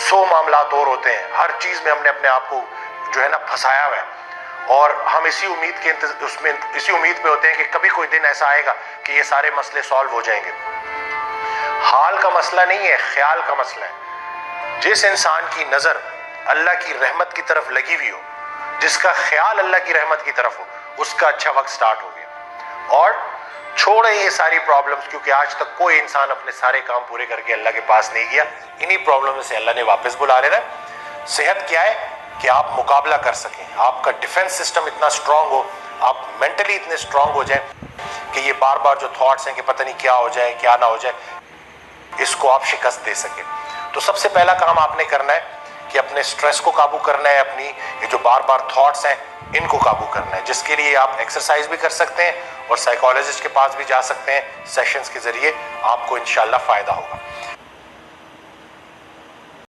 100 معاملات اور ہوتے ہیں. ہر چیز میں ہم نے اپنے آپ کو جو ہے نا پھنسایا ہوا ہے, اور ہم اسی امید پہ ہوتے ہیں کہ کبھی کوئی دن ایسا آئے گا کہ یہ سارے مسئلے سالو ہو جائیں گے. حال کا مسئلہ نہیں ہے, خیال کا مسئلہ ہے. جس انسان کی نظر اللہ کی رحمت کی طرف لگی ہوئی ہو, جس کا خیال اللہ کی رحمت کی طرف ہو, اس کا اچھا وقت سٹارٹ ہو گیا. اور چھوڑے یہ ساری پرابلمز, کیونکہ آج تک کوئی انسان اپنے سارے کام پورے کر کے اللہ کے پاس نہیں گیا. انہی پرابلم سے اللہ نے واپس بلا لینا ہے. صحت کیا ہے کہ آپ مقابلہ کر سکیں, آپ کا ڈیفنس سسٹم اتنا سٹرونگ ہو, آپ مینٹلی اتنے سٹرونگ ہو جائیں کہ یہ بار بار جو تھاٹس ہیں کہ پتہ نہیں کیا ہو جائے کیا نہ ہو جائے, اس کو آپ شکست دے سکیں. تو سب سے پہلا کام آپ نے کرنا ہے کہ اپنے سٹریس کو قابو کرنا ہے, اپنی یہ جو بار بار تھاٹس ہیں ان کو قابو کرنا ہے, جس کے لیے آپ ایکسرسائز بھی کر سکتے ہیں اور سائیکالوجسٹ کے پاس بھی جا سکتے ہیں. سیشنز کے ذریعے آپ کو انشاءاللہ فائدہ ہوگا.